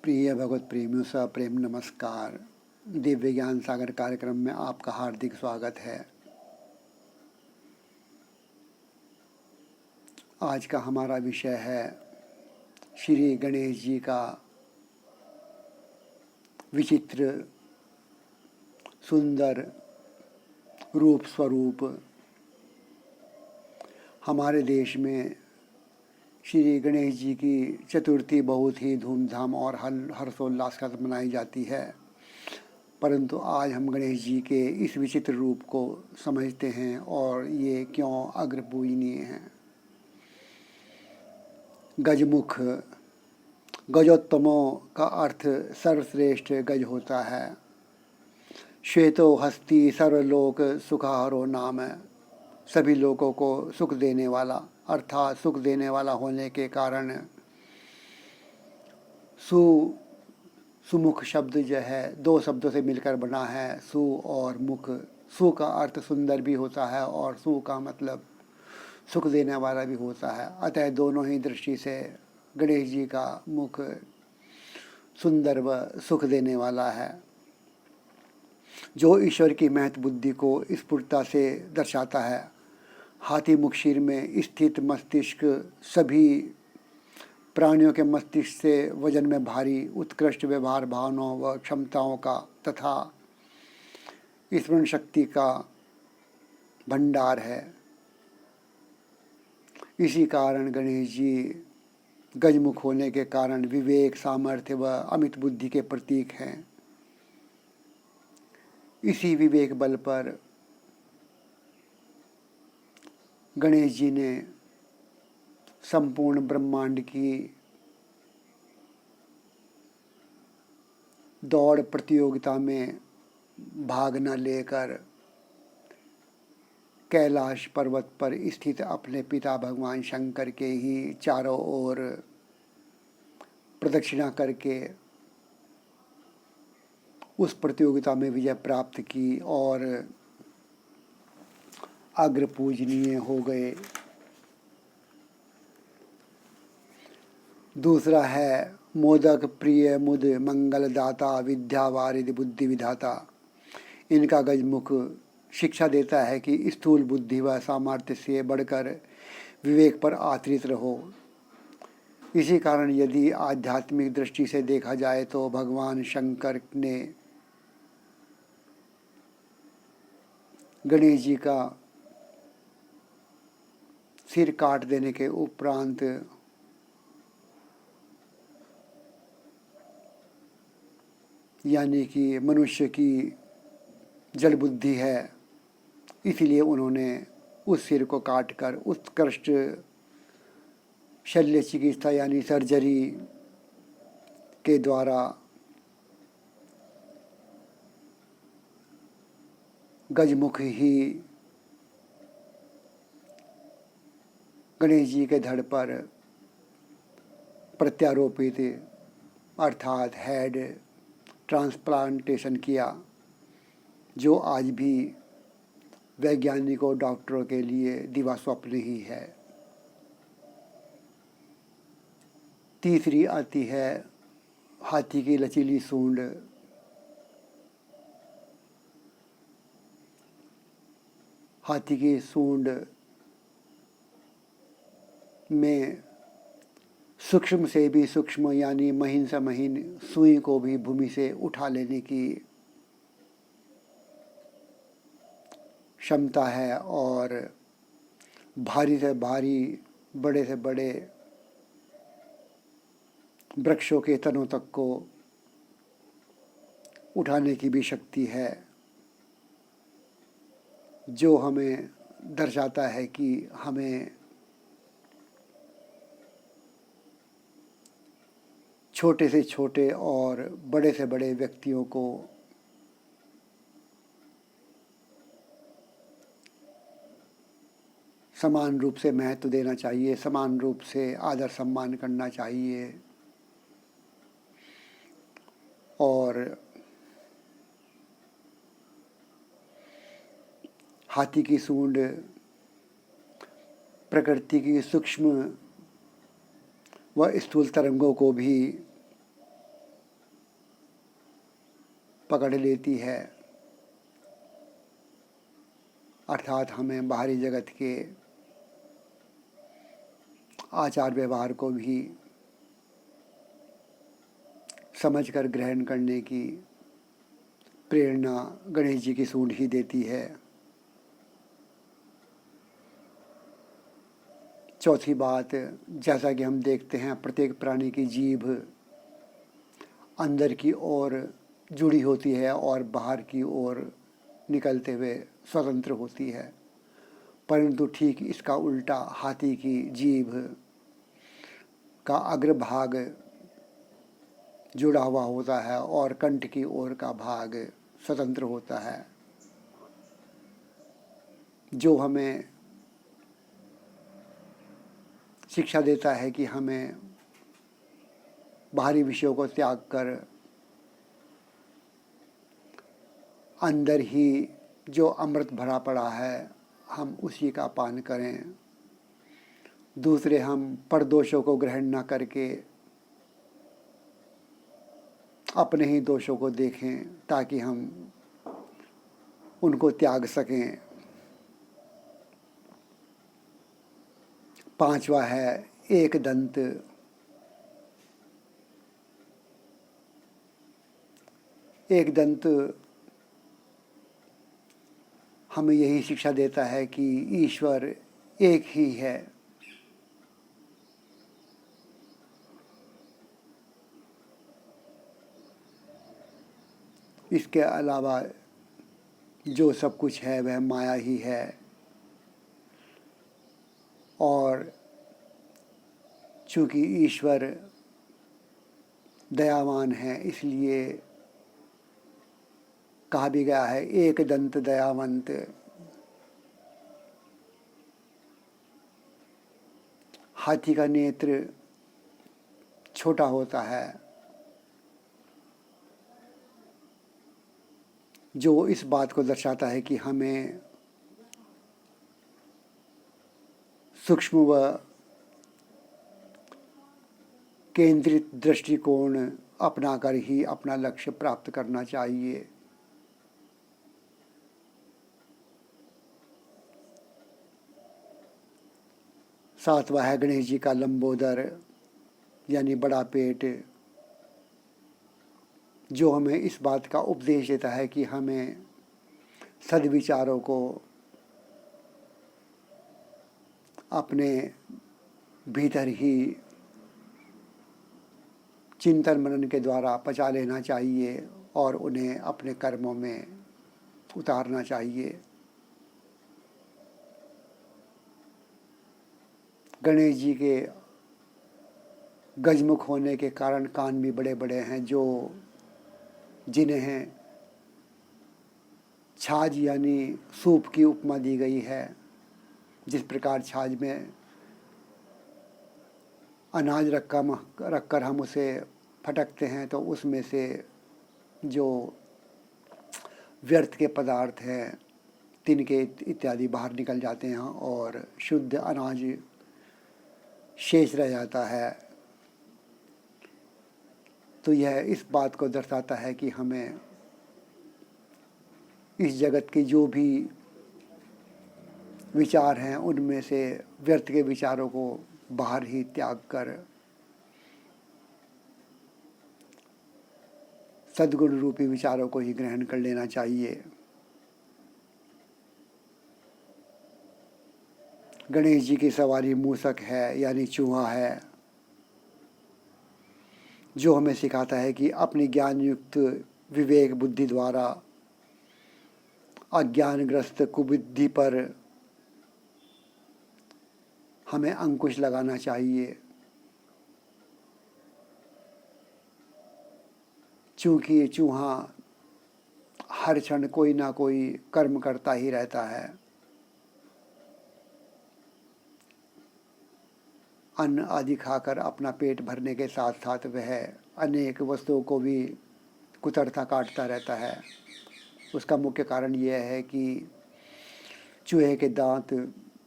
प्रिय भगवत प्रेमियों सा प्रेम नमस्कार। दिव्य ज्ञान सागर कार्यक्रम में आपका हार्दिक स्वागत है। आज का हमारा विषय है श्री गणेश जी का विचित्र सुंदर रूप स्वरूप। हमारे देश में श्री गणेश जी की चतुर्थी बहुत ही धूमधाम और हर्षोल्लास के साथ मनाई जाती है, परंतु आज हम गणेश जी के इस विचित्र रूप को समझते हैं और ये क्यों अग्र पूजनीय हैं। गजमुख, गजोत्तमो का अर्थ सर्वश्रेष्ठ गज होता है। श्वेतो हस्ती सर्वलोक सुखारो नाम, सभी लोगों को सुख देने वाला अर्थात सुख देने वाला होने के कारण सुमुख शब्द जो है दो शब्दों से मिलकर बना है, सु और मुख। सु का अर्थ सुंदर भी होता है और सु का मतलब सुख देने वाला भी होता है। अतः दोनों ही दृष्टि से गणेश जी का मुख सुंदर व सुख देने वाला है, जो ईश्वर की महत्व बुद्धि को स्फुटता से दर्शाता है। हाथी मुख शिर में स्थित मस्तिष्क सभी प्राणियों के मस्तिष्क से वजन में भारी उत्कृष्ट व्यवहार भावनाओं व क्षमताओं का तथा स्मरण शक्ति का भंडार है। इसी कारण गणेश जी गजमुख होने के कारण विवेक, सामर्थ्य व अमित बुद्धि के प्रतीक हैं। इसी विवेक बल पर गणेश जी ने संपूर्ण ब्रह्मांड की दौड़ प्रतियोगिता में भाग न लेकर कैलाश पर्वत पर स्थित अपने पिता भगवान शंकर के ही चारों ओर प्रदक्षिणा करके उस प्रतियोगिता में विजय प्राप्त की और अग्र पूजनीय हो गए। दूसरा है मोदक प्रिय मुद मंगलदाता विद्या वारिधि बुद्धि विधाता। इनका गजमुख शिक्षा देता है कि स्थूल बुद्धि व सामर्थ्य से बढ़कर विवेक पर आश्रित रहो। इसी कारण यदि आध्यात्मिक दृष्टि से देखा जाए तो भगवान शंकर ने गणेश जी का सिर काट देने के उपरांत यानी कि मनुष्य की जड़ बुद्धि है, इसलिए उन्होंने उस सिर को काटकर उत्कृष्ट शल्य चिकित्सा यानी सर्जरी के द्वारा गजमुख ही गणेश जी के धड़ पर प्रत्यारोपित अर्थात हेड ट्रांसप्लांटेशन किया, जो आज भी वैज्ञानिकों डॉक्टरों के लिए दिवा स्वप्न ही है। तीसरी आती है हाथी की लचीली सूंड। हाथी की सूंड में सूक्ष्म से भी सूक्ष्म यानी महीन से महीन सुई को भी भूमि से उठा लेने की क्षमता है और भारी से भारी बड़े से बड़े वृक्षों के तनों तक को उठाने की भी शक्ति है, जो हमें दर्शाता है कि हमें छोटे से छोटे और बड़े से बड़े व्यक्तियों को समान रूप से महत्व देना चाहिए, समान रूप से आदर सम्मान करना चाहिए। और हाथी की सूंड प्रकृति की सूक्ष्म व स्थूल तरंगों को भी पकड़ लेती है, अर्थात हमें बाहरी जगत के आचार व्यवहार को भी समझकर ग्रहण करने की प्रेरणा गणेश जी की सूंड ही देती है। चौथी बात, जैसा कि हम देखते हैं प्रत्येक प्राणी की जीभ अंदर की ओर जुड़ी होती है और बाहर की ओर निकलते हुए स्वतंत्र होती है, परंतु ठीक इसका उल्टा हाथी की जीभ का अग्रभाग जुड़ा हुआ होता है और कंठ की ओर का भाग स्वतंत्र होता है, जो हमें शिक्षा देता है कि हमें बाहरी विषयों को त्याग कर अंदर ही जो अमृत भरा पड़ा है हम उसी का पान करें। दूसरे, हम परदोषों को ग्रहण न करके अपने ही दोषों को देखें ताकि हम उनको त्याग सकें। पांचवा है एक दंत। एक दंत हमें यही शिक्षा देता है कि ईश्वर एक ही है। इसके अलावा जो सब कुछ है वह माया ही है, और चूँकि ईश्वर दयावान है इसलिए कहा भी गया है एक दंत दयावंत। हाथी का नेत्र छोटा होता है, जो इस बात को दर्शाता है कि हमें सूक्ष्म व केंद्रित दृष्टिकोण अपनाकर ही अपना लक्ष्य प्राप्त करना चाहिए। सातवां है गणेश जी का लंबोदर यानी बड़ा पेट, जो हमें इस बात का उपदेश देता है कि हमें सद्विचारों को अपने भीतर ही चिंतन मनन के द्वारा पचा लेना चाहिए और उन्हें अपने कर्मों में उतारना चाहिए। गणेश जी के गजमुख होने के कारण कान भी बड़े बड़े हैं, जो जिन्हें छाछ यानी सूप की उपमा दी गई है। जिस प्रकार छाछ में अनाज रखकर हम उसे फटकते हैं तो उसमें से जो व्यर्थ के पदार्थ हैं, तिनके इत्यादि बाहर निकल जाते हैं और शुद्ध अनाज शेष रह जाता है। तो यह इस बात को दर्शाता है कि हमें इस जगत के जो भी विचार हैं उनमें से व्यर्थ के विचारों को बाहर ही त्याग कर सद्गुण रूपी विचारों को ही ग्रहण कर लेना चाहिए। गणेश जी की सवारी मूसक है यानी चूहा है, जो हमें सिखाता है कि अपनी ज्ञान युक्त विवेक बुद्धि द्वारा अज्ञानग्रस्त कुबुद्धि पर हमें अंकुश लगाना चाहिए। चूँकि चूहा हर क्षण कोई ना कोई कर्म करता ही रहता है, अन्न आदि खाकर अपना पेट भरने के साथ साथ वह अनेक वस्तुओं को भी कुतरता काटता रहता है। उसका मुख्य कारण यह है कि चूहे के दांत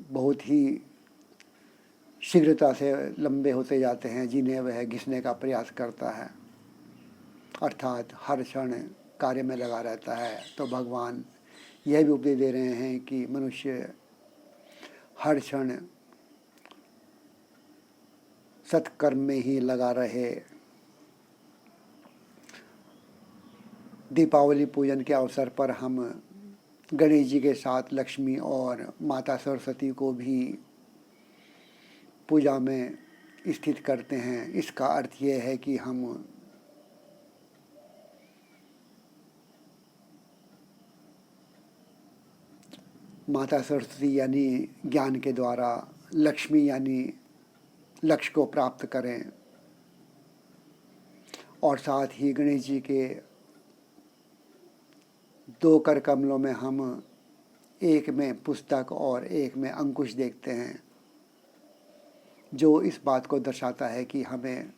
बहुत ही शीघ्रता से लंबे होते जाते हैं, जिन्हें वह घिसने का प्रयास करता है। अर्थात हर क्षण कार्य में लगा रहता है। तो भगवान यह भी उपदेश दे रहे हैं कि मनुष्य हर क्षण सत्कर्म में ही लगा रहे। दीपावली पूजन के अवसर पर हम गणेश जी के साथ लक्ष्मी और माता सरस्वती को भी पूजा में स्थित करते हैं। इसका अर्थ यह है कि हम माता सरस्वती यानी ज्ञान के द्वारा, लक्ष्मी यानी लक्ष्य को प्राप्त करें, और साथ ही गणेश जी के 2 कर कमलों में हम एक में पुस्तक और एक में अंकुश देखते हैं, जो इस बात को दर्शाता है कि हमें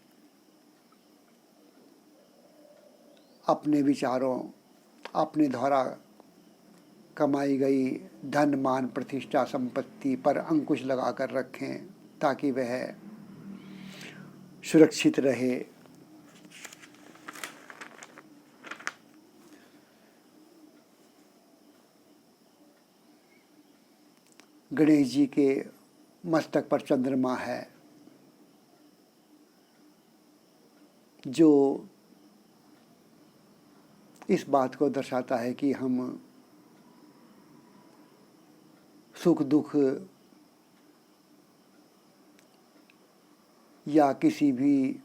अपने विचारों, अपने द्वारा कमाई गई धन मान प्रतिष्ठा संपत्ति पर अंकुश लगा कर रखें ताकि वह सुरक्षित रहे। गणेश जी के मस्तक पर चंद्रमा है, जो इस बात को दर्शाता है कि हम सुख दुख या किसी भी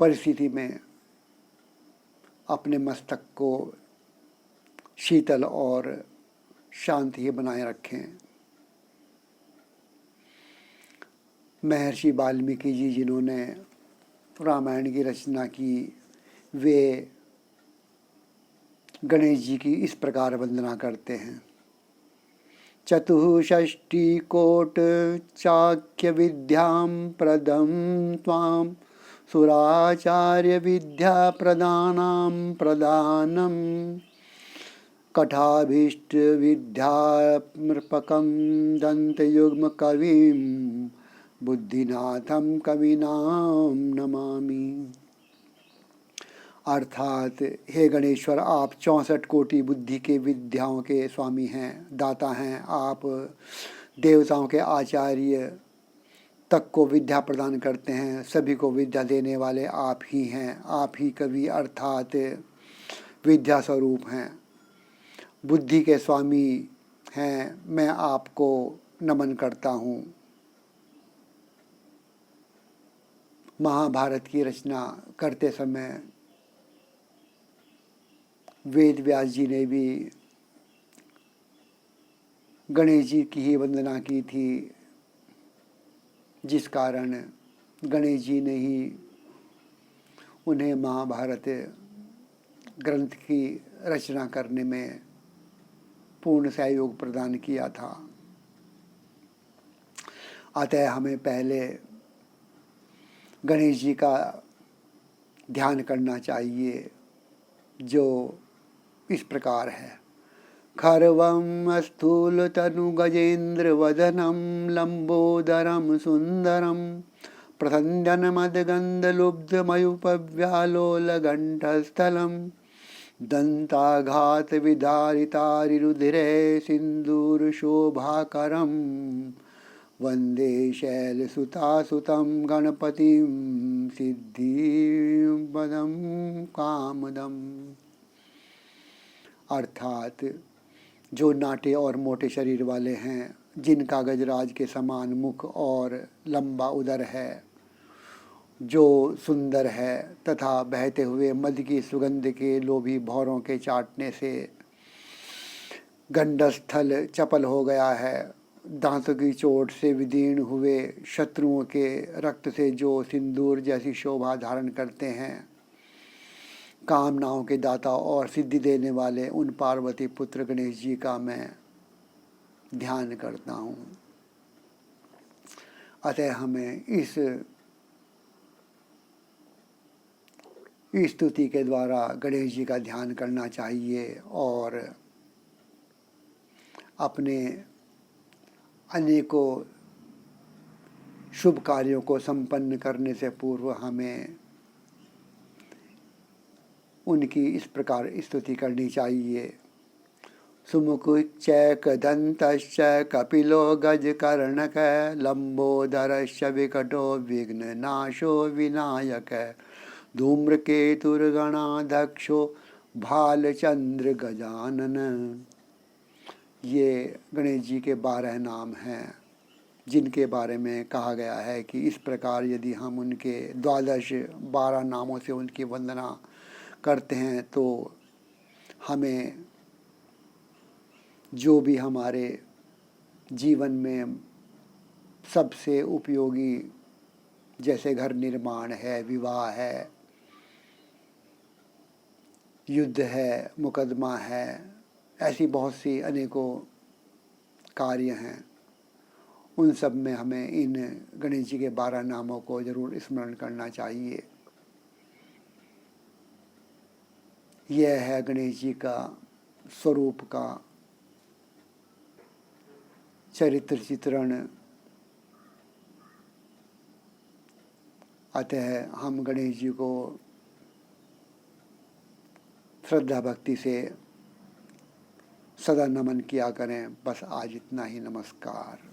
परिस्थिति में अपने मस्तक को शीतल और शांति बनाए रखें। महर्षि वाल्मीकि जी जिन्होंने रामायण की रचना की, वे गणेश जी की इस प्रकार वंदना करते हैं। चतुष्षष्टिकोट चाक्य विद्यां प्रदं त्वां सुराचार्य विद्या प्रदानां प्रदानम कठाभीष्ट विद्यामर्पकं दंतयुग्म कविं बुद्धिनाथं कविनां नमामि। अर्थात हे गणेश्वर, आप 64 कोटि बुद्धि के विद्याओं के स्वामी हैं, दाता हैं। आप देवताओं के आचार्य तक को विद्या प्रदान करते हैं। सभी को विद्या देने वाले आप ही हैं। आप ही कवि अर्थात विद्या स्वरूप हैं, बुद्धि के स्वामी हैं। मैं आपको नमन करता हूँ। महाभारत की रचना करते समय वेद व्यास जी ने भी गणेश जी की ही वंदना की थी, जिस कारण गणेश जी ने ही उन्हें महाभारत ग्रंथ की रचना करने में पूर्ण सहयोग प्रदान किया था। अतः हमें पहले गणेश जी का ध्यान करना चाहिए, जो इस प्रकार है। खर्वं स्थूलतनु गजेन्द्र वदनं लंबोदरं सुंदरं प्रसन्नमदगंधलुब्धमयुपव्यालोलघंटस्थलं दंताघात विदारितारिरुधिरे सिन्दूरशोभाकरं वंदे शैलसुतासुतं गणपतिं सिद्धिपदं कामदम्। अर्थात जो नाटे और मोटे शरीर वाले हैं, जिनका गजराज के समान मुख और लंबा उदर है, जो सुंदर है तथा बहते हुए मद की सुगंध के लोभी भौरों के चाटने से गंडस्थल चपल हो गया है, दांतों की चोट से विदीर्ण हुए शत्रुओं के रक्त से जो सिंदूर जैसी शोभा धारण करते हैं, कामनाओं के दाता और सिद्धि देने वाले उन पार्वती पुत्र गणेश जी का मैं ध्यान करता हूँ। अतः हमें इस स्तुति के द्वारा गणेश जी का ध्यान करना चाहिए और अपने अनेकों शुभ कार्यों को संपन्न करने से पूर्व हमें उनकी इस प्रकार स्तुति करनी चाहिए। सुमुखुच्च दन्तश्च कपिलो गजकर्णक लंबोदरश्च विकटो विघ्ननाशो विनायक धूम्रकेतुर्गणाध्यक्षो भालचंद्र गजानन। ये गणेश जी के 12 नाम हैं जिनके बारे में कहा गया है कि इस प्रकार यदि हम उनके 12 नामों से उनकी वंदना करते हैं तो हमें जो भी हमारे जीवन में सबसे उपयोगी, जैसे घर निर्माण है, विवाह है, युद्ध है, मुकदमा है, ऐसी बहुत सी अनेकों कार्य हैं, उन सब में हमें इन गणेश जी के 12 नामों को जरूर स्मरण करना चाहिए। यह है गणेश जी का स्वरूप का चरित्र चित्रण। अतः हम गणेश जी को श्रद्धा भक्ति से सदा नमन किया करें। बस आज इतना ही। नमस्कार।